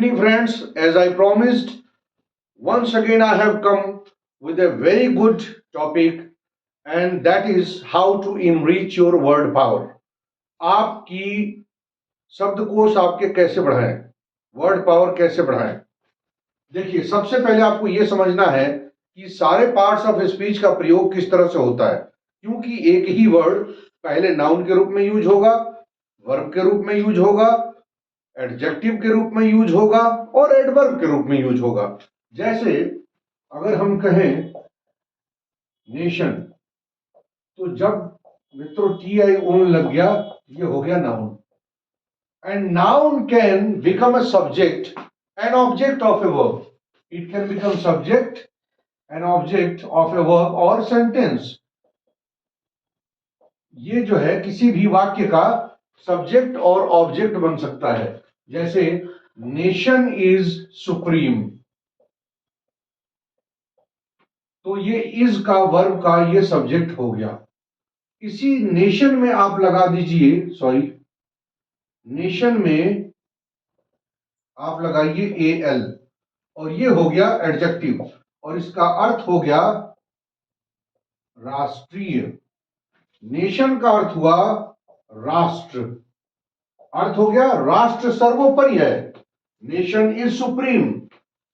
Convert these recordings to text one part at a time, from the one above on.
evening, friends. As I promised, once again I have come with a very good topic, and that is how to enrich your word power. आपकी शब्दकोश आपके कैसे बढ़ाएं, word power कैसे बढ़ाएं। देखिए, सबसे पहले आपको यह समझना है कि सारे पार्ट्स ऑफ स्पीच का प्रयोग किस तरह से होता है, क्योंकि एक ही वर्ड पहले नाउन के रूप में यूज होगा, वर्ब के रूप में यूज होगा, एडजेक्टिव के रूप में यूज होगा और एडवर्ब के रूप में यूज होगा। जैसे अगर हम कहें नेशन, तो जब मित्रों टी आई ओन लग गया, ये हो गया noun. And noun can become a subject an object of a verb. It can become subject an object of a verb और सेंटेंस। ये जो है किसी भी वाक्य का सब्जेक्ट और ऑब्जेक्ट बन सकता है। जैसे नेशन इज सुप्रीम, तो ये इज का वर्ब का ये सब्जेक्ट हो गया। इसी नेशन में आप लगा दीजिए, नेशन में आप लगाइए ए एल, और ये हो गया एडजेक्टिव, और इसका अर्थ हो गया राष्ट्रीय। नेशन का अर्थ हुआ राष्ट्र, अर्थ हो गया राष्ट्र सर्वोपरि है। Nation is supreme.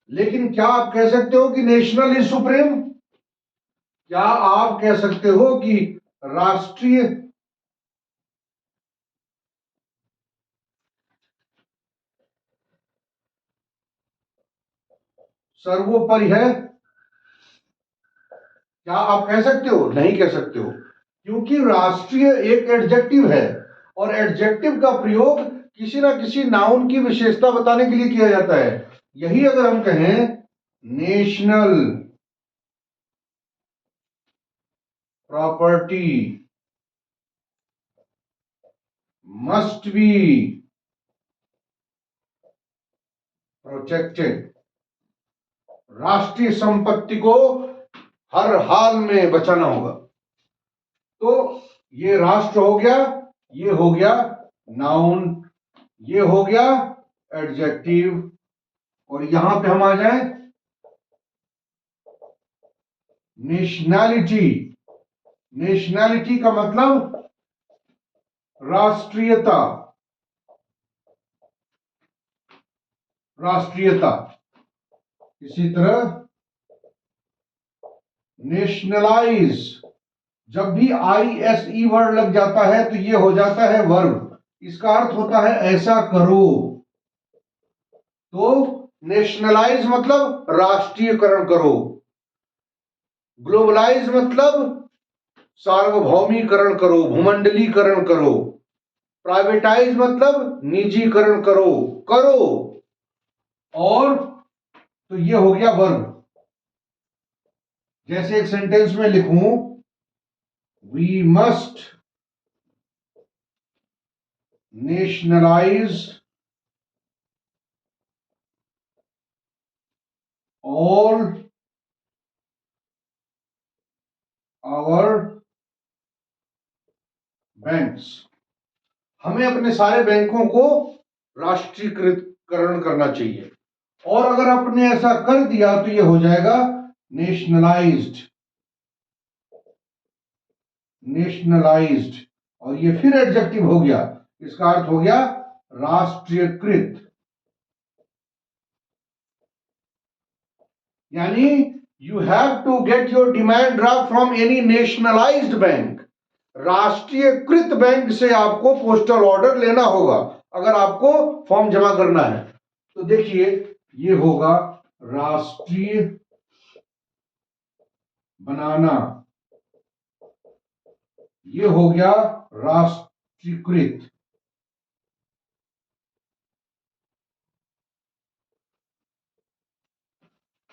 लेकिन क्या आप कह सकते हो कि नेशनल इज सुप्रीम? क्या आप कह सकते हो कि राष्ट्रीय सर्वोपरि है? क्या आप कह सकते हो? नहीं कह सकते हो, क्योंकि राष्ट्रीय एक एडजेक्टिव है, और एडजेक्टिव का प्रयोग किसी ना किसी नाउन की विशेषता बताने के लिए किया जाता है। यही अगर हम कहें national property must be protected, राष्ट्रीय संपत्ति को हर हाल में बचाना होगा, तो ये राष्ट्र हो गया, ये हो गया नाउन, ये हो गया एडजेक्टिव। और यहां पे हम आ जाए नेशनैलिटी। नेशनैलिटी का मतलब राष्ट्रीयता। राष्ट्रीयता। इसी तरह नेशनलाइज, जब भी आई एस ई वर्ड लग जाता है तो ये हो जाता है वर्ब। इसका अर्थ होता है ऐसा करो। तो नेशनलाइज मतलब राष्ट्रीयकरण करो, ग्लोबलाइज मतलब सार्वभौमीकरण करो, भूमंडलीकरण करो, प्राइवेटाइज मतलब निजीकरण करो, करो। और तो ये हो गया वर्ब। जैसे एक सेंटेंस में लिखूं, we must nationalise all our banks. हमें अपने सारे बैंकों को राष्ट्रीयकरण करना चाहिए। और अगर आपने ऐसा कर दिया तो ये हो जाएगा नेशनलाइज्ड। नेशनलाइज्ड, और ये फिर एडजेक्टिव हो गया। इसका अर्थ हो गया राष्ट्रीयकृत। यानी you have to get your demand draft from any nationalised bank. राष्ट्रीयकृत बैंक से आपको पोस्टल ऑर्डर लेना होगा अगर आपको फॉर्म जमा करना है। तो देखिए, ये होगा राष्ट्रीय बनाना, ये हो गया राष्ट्रीयकृत।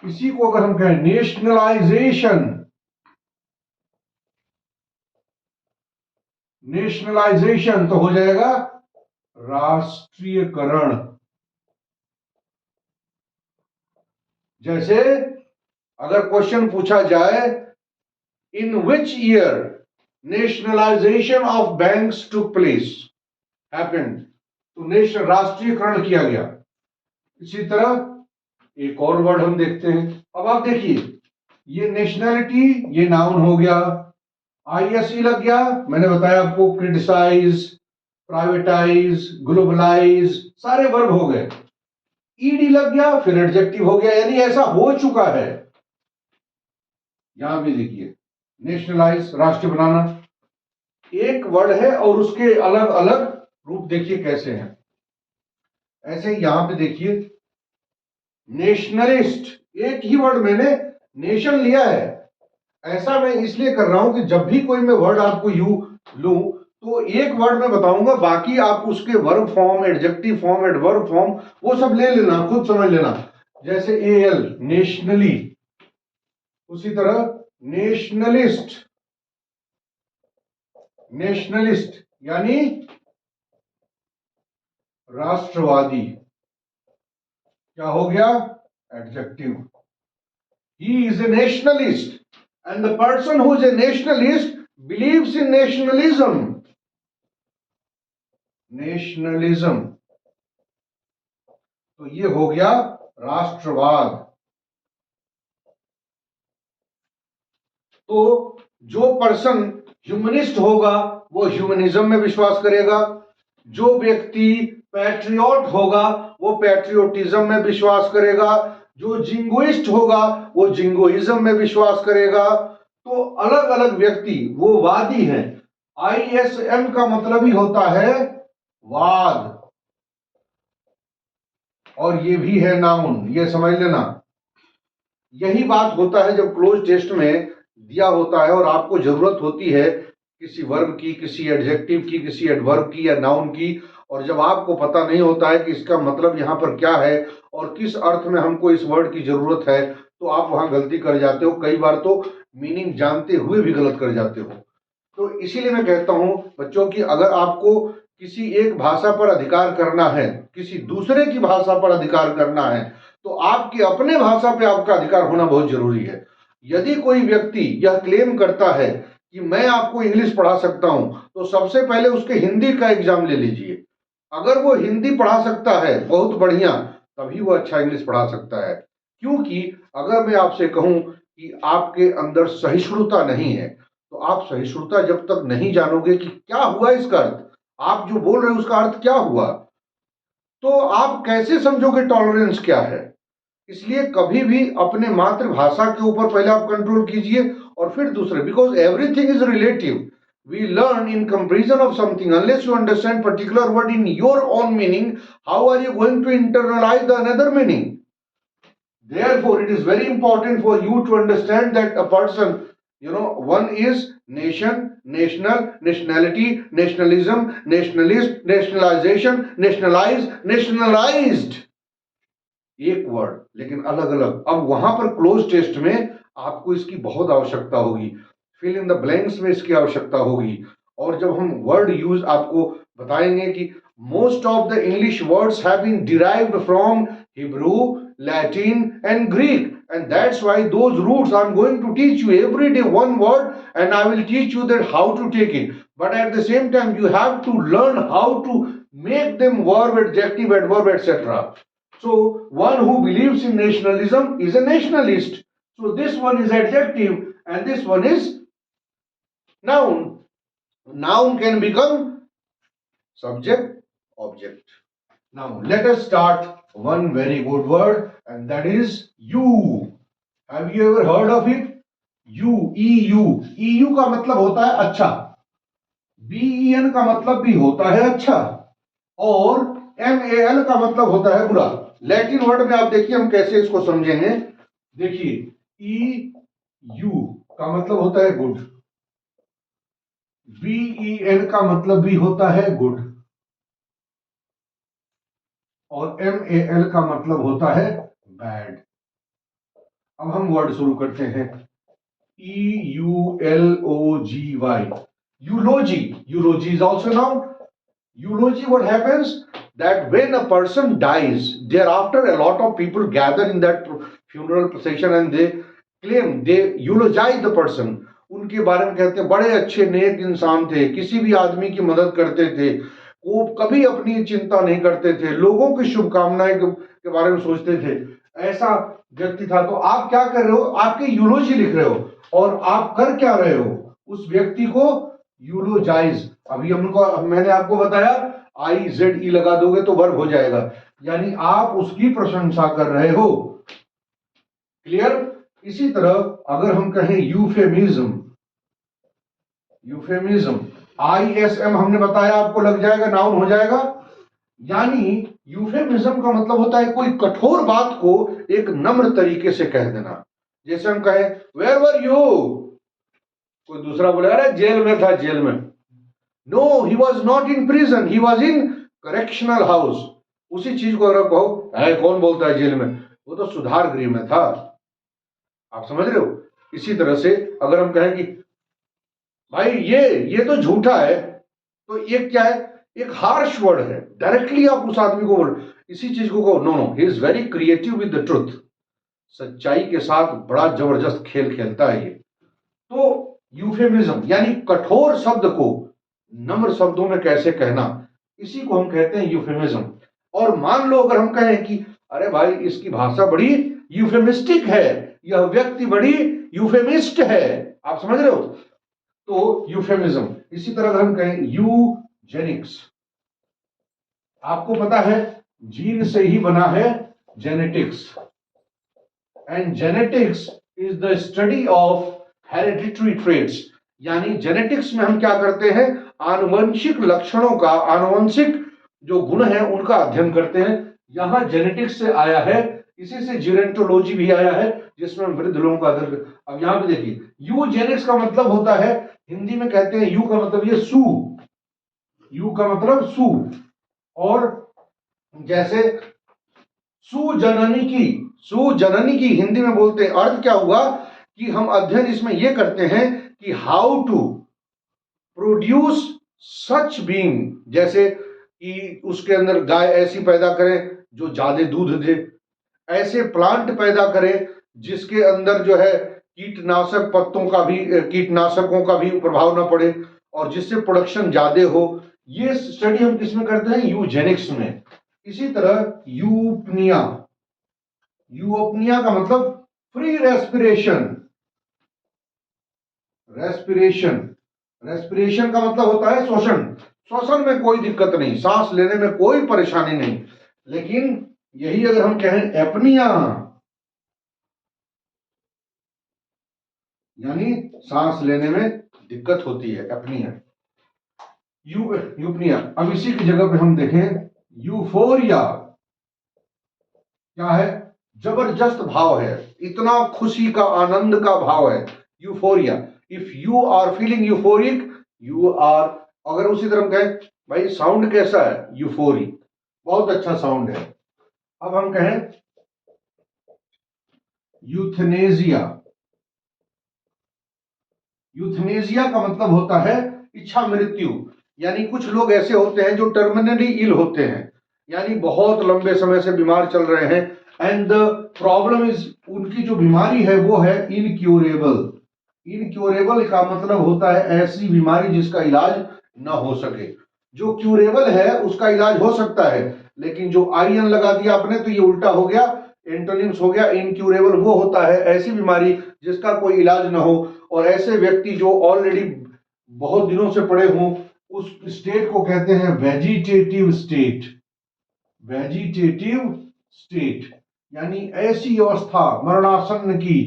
इसी को अगर हम कहें नेशनलाइजेशन, नेशनलाइजेशन तो हो जाएगा राष्ट्रीयकरण। जैसे अगर क्वेश्चन पूछा जाए, in which year nationalisation of banks took place happened, तो राष्ट्रीयकरण किया गया। इसी तरह एक और वर्ड हम देखते हैं। अब आप देखिए, ये नेशनैलिटी ये नाउन हो गया, आईएसई लग गया, मैंने बताया आपको, क्रिटिसाइज, प्राइवेटाइज, ग्लोबलाइज, सारे वर्ब हो गए। ईडी लग गया, फिर एडजेक्टिव हो गया, यानी ऐसा हो चुका है। यहां भी देखिए, नेशनलाइज, राष्ट्र बनाना, एक वर्ड है और उसके अलग अलग रूप देखिए कैसे हैं। ऐसे यहां पे देखिए, नेशनलिस्ट, एक ही वर्ड मैंने नेशन लिया है। ऐसा मैं इसलिए कर रहा हूं कि जब भी कोई मैं वर्ड आपको यू लूं तो एक वर्ड मैं बताऊंगा, बाकी आप उसके verb form, adjective form, adverb form वो सब ले लेना, खुद समझ लेना। जैसे एल, नेशनली, उसी तरह नेशनलिस्ट, नेशनलिस्ट यानी राष्ट्रवादी, क्या हो गया, adjective. He is a nationalist, and the person who is a nationalist believes in nationalism. Nationalism, तो ये हो गया राष्ट्रवाद। तो जो पर्सन ह्यूमनिस्ट होगा वो ह्यूमनिज्म में विश्वास करेगा, जो व्यक्ति पैट्रियट होगा वो पैट्रियोटिज्म में विश्वास करेगा, जो जिंगोइस्ट होगा वो जिंगोइज्म में विश्वास करेगा। तो अलग अलग व्यक्ति वो वादी हैं। आईएसएम का मतलब ही होता है वाद, और ये भी है नाउन, ये समझ लेना। यही बात होता है जब क्लोज टेस्ट में दिया होता है और आपको जरूरत होती है किसी वर्ब की, किसी एडजेक्टिव की, किसी एडवर्ब की या नाउन की, और जब आपको पता नहीं होता है कि इसका मतलब यहां पर क्या है और किस अर्थ में हमको इस वर्ड की जरूरत है, तो आप वहां गलती कर जाते हो। कई बार तो मीनिंग जानते हुए भी गलत कर जाते हो। तो इसीलिए मैं कहता हूं बच्चों की, अगर आपको किसी एक भाषा पर अधिकार करना है, किसी दूसरे की भाषा पर अधिकार करना है, तो आपकी अपने भाषा पे आपका अधिकार होना बहुत जरूरी है। यदि कोई व्यक्ति यह क्लेम करता है कि मैं आपको इंग्लिश पढ़ा सकता हूं, तो सबसे पहले उसके हिंदी का एग्जाम ले लीजिए। अगर वो हिंदी पढ़ा सकता है बहुत बढ़िया, तभी वो अच्छा इंग्लिश पढ़ा सकता है। क्योंकि अगर मैं आपसे कहूं कि आपके अंदर सहिष्णुता नहीं है, तो आप सहिष्णुता जब तक नहीं जानोगे कि क्या हुआ इसका अर्थ, आप जो बोल रहे हो उसका अर्थ क्या हुआ, तो आप कैसे समझोगे टॉलरेंस क्या है। इसलिए कभी भी अपने मातृभाषा के ऊपर पहले आप कंट्रोल कीजिए और फिर दूसरे, because everything is relative. We learn in comparison of something, unless you understand particular word in your own meaning, how are you going to internalise the another meaning. Therefore, it is very important for you to understand that a person, one is nation, national, nationality, nationalism, nationalist, nationalization, nationalize, nationalized, एक word लेकिन अलग अलग। अब वहां पर cloze test में आपको इसकी बहुत आवश्यकता होगी, फिल इन द ब्लैंक्स में इसकी आवश्यकता होगी। और जब हम वर्ड यूज आपको बताएंगे कि most of the English words have been derived from Hebrew, Latin and Greek, and that's why those roots I'm going to teach you every day one word, and I will teach you that how to take it, but at the same time you have to learn how to make them verb, adjective, adverb, etc. So one who believes in nationalism is a nationalist. So this one is adjective and this one is noun. Noun can become subject, object. Now let us start one very good word, and that is you. Have you ever heard of it? You, EU. EU का मतलब होता है अच्छा, BEN का मतलब भी होता है अच्छा, और MAL का मतलब होता है बुरा। लैटिन वर्ड में आप देखिए हम कैसे इसको समझेंगे। देखिए, EU का मतलब होता है गुड, BEN का मतलब भी होता है गुड, और MAL का मतलब होता है बैड। अब हम वर्ड शुरू करते हैं। EULOGY, eulogy. Eulogy is also noun. Eulogy, what happens that when a person dies, thereafter a lot of people gather in that funeral procession and they claim, they eulogize the person. उनके बारे में कहते हैं बड़े अच्छे नेक इंसान थे, किसी भी आदमी की मदद करते थे, वो कभी अपनी चिंता नहीं करते थे, लोगों की शुभकामनाएं के बारे में सोचते थे, ऐसा व्यक्ति था। तो आप क्या कर रहे हो, आपके यूलोजी लिख रहे हो, और आप कर क्या रहे हो, उस व्यक्ति को यूलोजाइज। अभी हमको, मैंने आपको बताया IZE लगा दोगे तो वर्ब हो जाएगा, यानी आप उसकी प्रशंसा कर रहे हो। क्लियर। इसी तरह अगर हम कहें यूफेमिज्म, यूफेमिज्म ISM हमने बताया आपको लग जाएगा, नाउन हो जाएगा। यानी यूफेमिज्म का मतलब होता है कोई कठोर बात को एक नम्र तरीके से कह देना। जैसे हम कहें वेयर वर यू, कोई दूसरा बोले अरे जेल में था, जेल में। No, he was not in prison, he was in correctional house. उसी चीज को अगर कहो है कौन बोलता है जेल में, वो तो सुधार गृह में था। आप समझ रहे हो। इसी तरह से अगर हम कहें कि भाई ये तो झूठा है, तो ये क्या है, एक हार्श वर्ड है, डायरेक्टली आप उस आदमी को बोल। इसी चीज को कहो no no he is very creative with the truth, सच्चाई के साथ बड़ा जबरदस्त खेल खेलता है ये। तो यूफेमिज्म यानी कठोर शब्द को नम्र शब्दों में कैसे कहना, इसी को हम कहते हैं यूफेमिज्म। और मान लो अगर हम कहें कि अरे भाई इसकी भाषा बड़ी यूफेमिस्टिक है, यह व्यक्ति बड़ी यूफेमिस्ट है, आप समझ रहे हो, तो यूफेमिज्म। इसी तरह अगर हम कहें यूजेनिक्स, आपको पता है जीन से ही बना है genetics, and genetics is the study of hereditary traits. यानी जेनेटिक्स में हम क्या करते हैं, आनुवंशिक लक्षणों का, आनुवंशिक जो गुण है उनका अध्ययन करते हैं। यहां जेनेटिक्स से आया है, इसी से जीरेंटोलॉजी भी आया है, जिसमें वृद्ध लोगों का अध्ययन। अब यहां पे देखिए यूजेनिक्स का मतलब होता है, हिंदी में कहते हैं यू का मतलब ये सू, यू का मतलब सू। और जैसे सुजननी की हिंदी में बोलते हैं, अर्थ क्या हुआ कि हम अध्ययन इसमें यह करते हैं कि how to produce such being, जैसे कि उसके अंदर गाय ऐसी पैदा करें जो ज्यादा दूध दे, ऐसे प्लांट पैदा करें जिसके अंदर जो है कीटनाशक पत्तों का भी, कीटनाशकों का भी प्रभाव ना पड़े, और जिससे प्रोडक्शन ज्यादा हो। ये स्टडी हम किसमें करते हैं, यूजेनिक्स में। इसी तरह यूपनिया, यूओपनिया का मतलब फ्री रेस्पिरेशन, रेस्पिरेशन, रेस्पिरेशन का मतलब होता है श्वसन। श्वसन में कोई दिक्कत नहीं, सांस लेने में कोई परेशानी नहीं। लेकिन यही अगर हम कहें एपनिया, यानी सांस लेने में दिक्कत होती है, एपनिया। यूपनिया। अब इसी की जगह पे हम देखें यूफोरिया, क्या है, जबरदस्त भाव है, इतना खुशी का, आनंद का भाव है, euphoria. If you are feeling euphoric, you are. अगर उसी तरह कहें भाई साउंड कैसा है, यूफोरिक, बहुत अच्छा साउंड है। अब हम कहें यूथनेजिया, यूथनेजिया का मतलब होता है इच्छा मृत्यु। यानी कुछ लोग ऐसे होते हैं जो टर्मिनली इल होते हैं, यानी बहुत लंबे समय से बीमार चल रहे हैं, एंड द प्रॉब्लम इज, उनकी जो बीमारी है वो है इनक्यूरेबल। इनक्यूरेबल का मतलब होता है ऐसी बीमारी जिसका इलाज न हो सके। जो क्यूरेबल है उसका इलाज हो सकता है, लेकिन जो आईएन लगा दिया आपने तो ये उल्टा हो गया, एंटोनिम्स हो गया। इनक्यूरेबल वो होता है ऐसी बीमारी जिसका कोई इलाज न हो, और ऐसे व्यक्ति जो ऑलरेडी बहुत दिनों से पड़े हों, उस स्टेट को कहते हैं वेजिटेटिव स्टेट, वेजिटेटिव स्टेट। यानी ऐसी अवस्था मरणासन्न की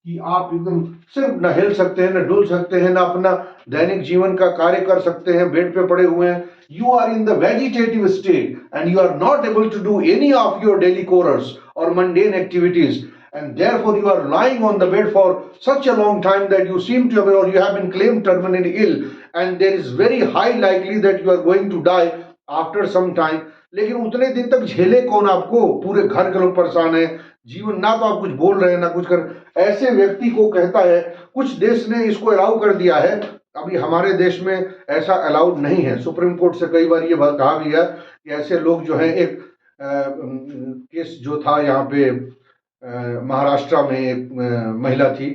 कि आप एकदम सिर्फ न हिल सकते हैं, न डुल सकते हैं, न अपना दैनिक जीवन का कार्य कर सकते हैं, बेड पे पड़े हुए हैं। You are in the vegetative state and you are not able to do any of your daily chores or mundane activities, and therefore you are lying on the bed for such a long time that you seem to have, or you have been claimed terminally ill, and there is very high likely that you are going to die after some time. लेकिन उतने दिन तक झेले कौन आपको, पूरे घर के लोग परेशान है, जीवन ना तो आप कुछ बोल रहे हैं ना कुछ कर। ऐसे व्यक्ति को कहता है, कुछ देश ने इसको अलाउ कर दिया है, अभी हमारे देश में ऐसा अलाउड नहीं है। सुप्रीम कोर्ट से कई बार ये बात कहा भी है कि ऐसे लोग जो हैं, एक केस जो था यहाँ पे महाराष्ट्र में एक महिला थी,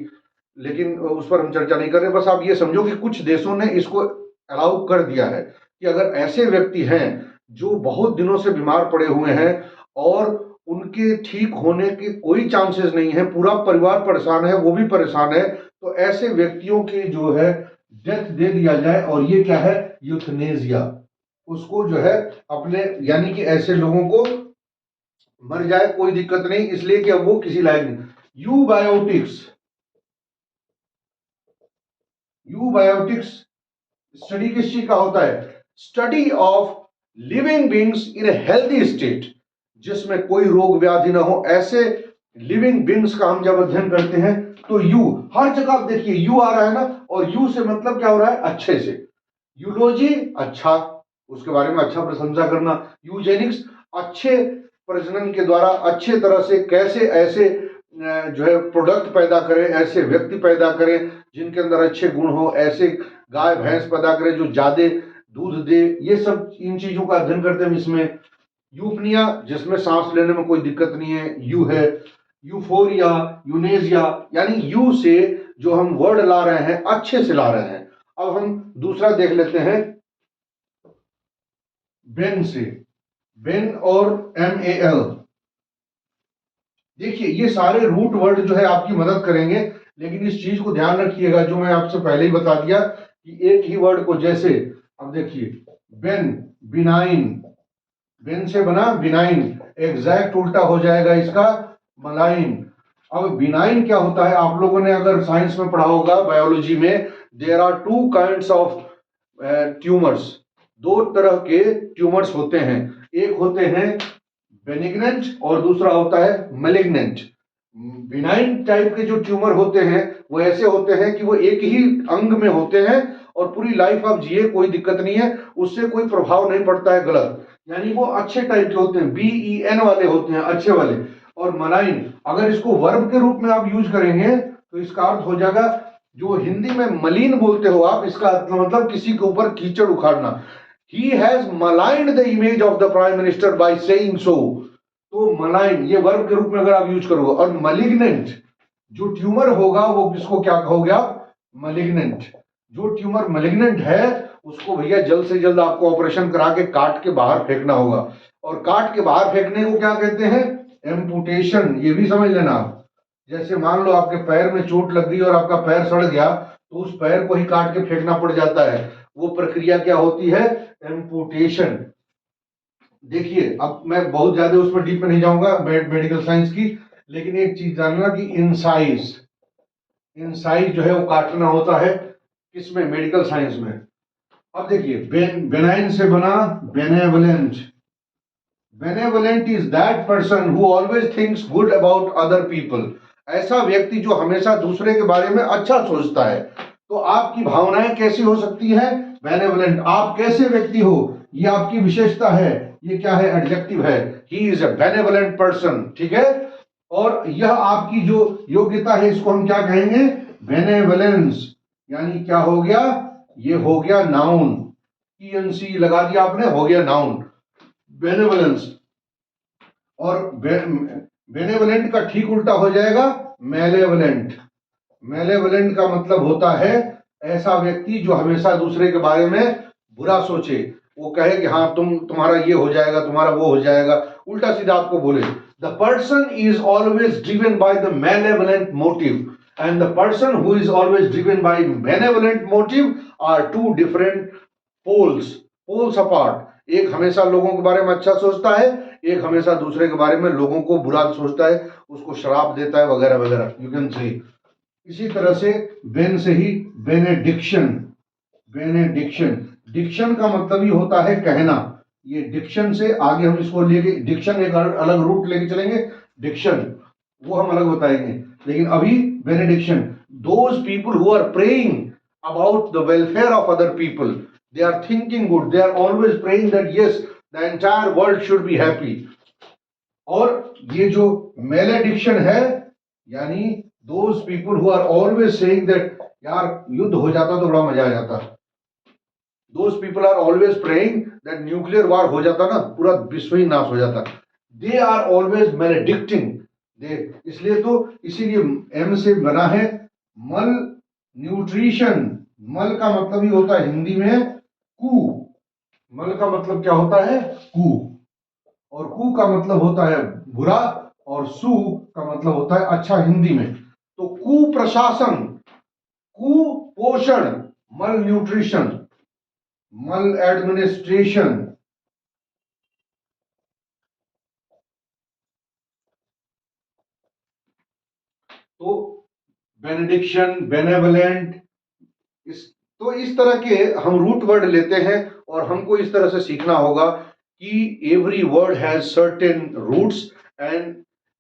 लेकिन उस पर हम चर्चा नहीं कर रहे। बस आप ये समझो कि कुछ देशों ने इसको अलाउ कर दिया है कि अगर ऐसे व्यक्ति हैं जो बहुत दिनों से बीमार पड़े हुए हैं और उनके ठीक होने के कोई चांसेस नहीं है, पूरा परिवार परेशान है, वो भी परेशान है, तो ऐसे व्यक्तियों की जो है डेथ दे दिया जाए। और ये क्या है? यूथनेजिया। उसको जो है अपने, यानी कि ऐसे लोगों को मर जाए कोई दिक्कत नहीं, इसलिए कि अब वो किसी लायक नहीं। यूबायोटिक्स, यूबायोटिक्स स्टडी किस चीज का होता है? Study of living beings in a healthy state, जिसमें कोई रोग व्याधि ना हो, ऐसे लिविंग बींग्स का हम जब अध्ययन करते हैं तो यू, हर जगह आप देखिए यू आ रहा है ना, और यू से मतलब क्या हो रहा है? अच्छे से। यूलोजी अच्छा, उसके बारे में अच्छा प्रशंसा करना। यूजेनिक्स अच्छे प्रजनन के द्वारा अच्छे तरह से कैसे ऐसे जो है प्रोडक्ट पैदा करें, ऐसे व्यक्ति पैदा करें जिनके अंदर अच्छे गुण हो, ऐसे गाय भैंस पैदा करें जो ज्यादा दूध दे, ये सब इन चीजों का अध्ययन करते हैं इसमें। यूपनिया, जिसमें सांस लेने में कोई दिक्कत नहीं है, यू है। यूफोरिया, यूनेजिया, यानी यू से जो हम वर्ड ला रहे हैं अच्छे से ला रहे हैं। अब हम दूसरा देख लेते हैं बेन से, बेन और MAL। देखिए ये सारे रूट वर्ड जो है आपकी मदद करेंगे, लेकिन इस चीज को ध्यान रखिएगा जो मैं आपसे पहले ही बता दिया कि एक ही वर्ड को, जैसे अब देखिए बेन, बिनाइन, बेन से बना बिनाइन, एग्जैक्ट उल्टा हो जाएगा इसका मलाइन। अब बिनाइन क्या होता है? आप लोगों ने अगर साइंस में पढ़ा होगा, बायोलॉजी में, there are two kinds of tumours, दो तरह के ट्यूमर्स होते हैं, एक होते हैं बेनिग्नेंट और दूसरा होता है मेलिग्नेंट। बिनाइन टाइप के जो ट्यूमर होते हैं वो ऐसे होते हैं कि वो एक ही अंग में होते हैं और पूरी लाइफ आप जिए कोई दिक्कत नहीं है, उससे कोई प्रभाव नहीं पड़ता है गलत, यानी वो अच्छे टाइप के होते हैं, BEN वाले होते हैं, अच्छे वाले। और मलाइन, अगर इसको वर्ब के रूप में आप यूज करेंगे तो इसका अर्थ हो जाएगा, जो हिंदी में मलिन बोलते हो आप, इसका मतलब किसी के ऊपर कीचड़ उखाड़ना। He has maligned the image of the prime minister by saying so। तो मलाइन ये वर्ब के रूप में अगर आप यूज करोगे। और मलिग्नेंट, जो ट्यूमर होगा वो किसको क्या कहोगे आप? मलिग्नेंट। जो ट्यूमर मलिग्नेंट है उसको भैया जल्द से जल्द आपको ऑपरेशन करा के काट के बाहर फेंकना होगा। और काट के बाहर फेंकने को क्या कहते हैं? एम्पुटेशन। ये भी समझ लेना आप। जैसे मान लो आपके पैर में चोट लग गई और आपका पैर सड़ गया, तो उस पैर को ही काट के फेंकना पड़ जाता है, वो प्रक्रिया क्या होती है? एम्पुटेशन। देखिए अब मैं बहुत ज्यादा उसमें डीप में नहीं जाऊंगा मेडिकल साइंस की, लेकिन एक चीज जानना कि इंसाइज, इंसाइज जो है वो काटना होता है किसमें? मेडिकल साइंस में। अब देखिए बेनाइन से बना benevolent. Benevolent is that person who always thinks good about other people. ऐसा व्यक्ति जो हमेशा दूसरे के बारे में अच्छा सोचता है। तो आपकी भावनाएं कैसी हो सकती हैं? बेनेवलेंट। आप कैसे व्यक्ति हो, ये आपकी विशेषता है, ये क्या है? एडजेक्टिव है। He is a benevolent person, ठीक है। और यह आपकी जो योग्यता है इसको हम क्या कहेंगे? बेनेवलेंस। यानी क्या हो गया? ये हो गया नाउन। ENC लगा दिया आपने, हो गया नाउन, बेनेवलेंस। और बेनेवलेंट का ठीक उल्टा हो जाएगा मेलेवलेंट। मेलेवलेंट का मतलब होता है ऐसा व्यक्ति जो हमेशा दूसरे के बारे में बुरा सोचे, वो कहे कि हाँ तुम्हारा ये हो जाएगा, तुम्हारा वो हो जाएगा, उल्टा सीधा आपको बोले। The person is always driven by the malevolent motive and the person who is always driven by benevolent motive are two different poles apart। एक हमेशा लोगों के बारे में अच्छा सोचता है, एक हमेशा दूसरे के बारे में लोगों को बुरा सोचता है, उसको शराब देता है वगैरह वगैरह, यू कैन से। इसी तरह से बेन से ही बेनेडिक्शन। बेनेडिक्शन, डिक्शन का मतलब ही होता है कहना। ये डिक्शन से आगे हम इसको लेके, डिक्शन एक अलग रूट लेके चलेंगे, डिक्शन वो हम अलग बताएंगे, लेकिन अभी benediction. Those people who are praying about the welfare of other people, they are thinking good, they are always praying that yes the entire world should be happy. और ये जो मेलेडिक्शन है, यानी those people who are always saying that यार युद्ध हो जाता तो बड़ा मजा आ जाता, those people are always praying that nuclear war हो जाता ना, पूरा विश्व ही नाश हो जाता, दे आर ऑलवेज मेलेडिक्टिंग। इसलिए तो इसीलिए एम से बना है मल न्यूट्रिशन। मल का मतलब ही होता है हिंदी में कू। मल का मतलब क्या होता है? कू। और कू का मतलब होता है बुरा, और सु का मतलब होता है अच्छा हिंदी में। तो कुप्रशासन, कुपोषण, मल न्यूट्रिशन, मल एडमिनिस्ट्रेशन, तो बेनेडिक्शन, बेनेवलेंट, इस तो इस तरह के हम रूट वर्ड लेते हैं, और हमको इस तरह से सीखना होगा कि every word has certain roots, and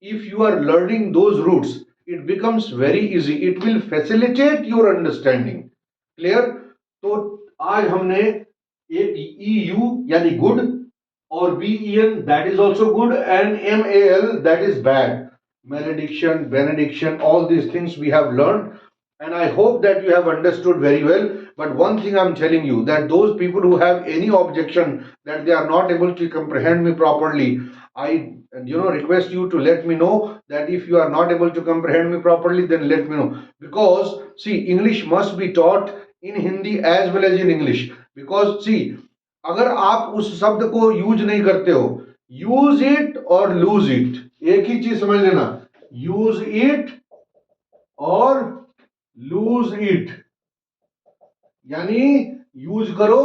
if you are learning those roots it becomes very easy, it will facilitate your understanding. Clear? तो आज हमने एक ई यू यानी गुड, और B E N that is also good, and M A L that is bad, malediction, benediction, all these things we have learned, and I hope that you have understood very well. But one thing I'm telling you, that those people who have any objection that they are not able to comprehend me properly, I request you to let me know that if you are not able to comprehend me properly, then let me know, because see, English must be taught in Hindi as well as in English, because see, अगर आप उस शब्द को use नहीं करते हो, use it और lose it, एक ही चीज समझ लेना, यूज इट और लूज इट, यानी यूज करो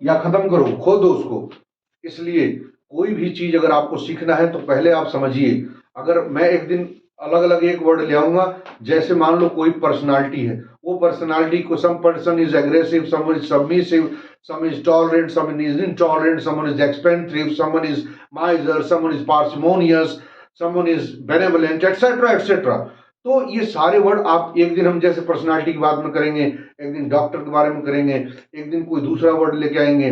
या खत्म करो, खो दो उसको। इसलिए कोई भी चीज अगर आपको सीखना है तो पहले आप समझिए। अगर मैं एक दिन अलग अलग एक वर्ड ले आऊंगा, जैसे मान लो कोई पर्सनालिटी है, वो पर्सनालिटी को some person is aggressive, some is submissive, some is tolerant, someone is intolerant, someone is expensive, someone is miser, someone is parsimonious, someone is benevolent, etc etc। तो ये सारे वर्ड आप एक दिन, हम जैसे पर्सनालिटी की बात में करेंगे, एक दिन डॉक्टर के बारे में करेंगे, एक दिन कोई दूसरा वर्ड लेके आएंगे,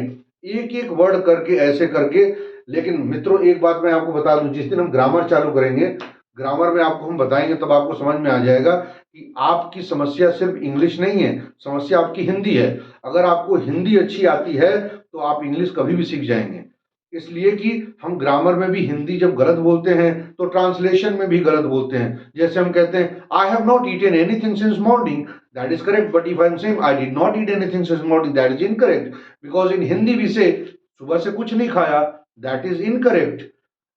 एक एक वर्ड करके ऐसे करके। लेकिन मित्रों एक बात मैं आपको बता दूं, जिस दिन हम ग्रामर चालू करेंगे, ग्रामर में आपको हम बताएंगे, तब आपको समझ में आ जाएगा कि आपकी समस्या सिर्फ इंग्लिश नहीं है, समस्या आपकी हिंदी है। अगर आपको हिंदी अच्छी आती है तो आप इंग्लिश कभी भी सीख जाएंगे। इसलिए कि हम ग्रामर में भी हिंदी जब गलत बोलते हैं तो ट्रांसलेशन में भी गलत बोलते हैं। जैसे हम कहते हैं I have not eaten anything since morning, that is correct, but if I am saying I did not eat anything since morning, that is incorrect, because in Hindi we say सुबह से कुछ नहीं खाया, दैट इज इनकरेक्ट।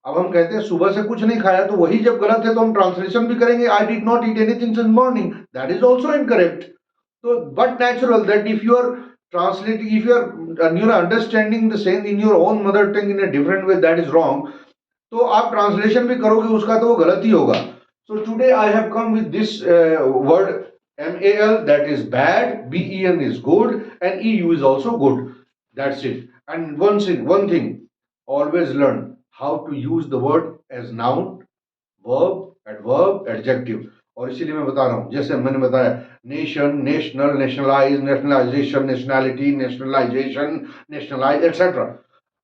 अब हम कहते हैं सुबह से कुछ नहीं खाया, तो वही जब गलत है तो हम ट्रांसलेशन भी करेंगे I did not eat anything since morning, that is also incorrect. तो but natural that if you are translating, if you are understanding the same in your own mother tongue in a different way, that is wrong। तो आप translation भी करोगे उसका तो वो गलत ही होगा। So today I have come with this word mal, that is bad, ben is good, and eu is also good, that's it। And one thing, always learn how to use the word as noun, verb, adverb, adjective। और इसीलिए मैं बता रहा हूं, जैसे मैंने बताया nation, national, nationalise, nationalisation, nationality, nationalisation, nationalise etcetera,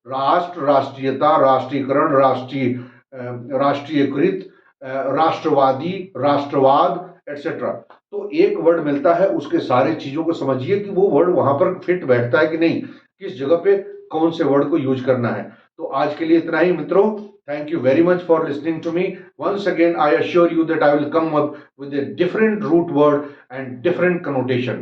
राष्ट्र, राष्ट्रीयता, राष्ट्रीयकरण, राष्ट्रीयकृत, राष्ट्रवादी, राष्ट्रवाद एक्सेट्रा। तो एक वर्ड मिलता है, उसके सारे चीजों को समझिए कि वो वर्ड वहां पर फिट बैठता है कि नहीं, किस जगह पे कौन से वर्ड को यूज करना है। तो आज के लिए इतना ही मित्रों। Thank you very much for listening to me. Once again, I assure you that I will come up with a different root word and different connotation.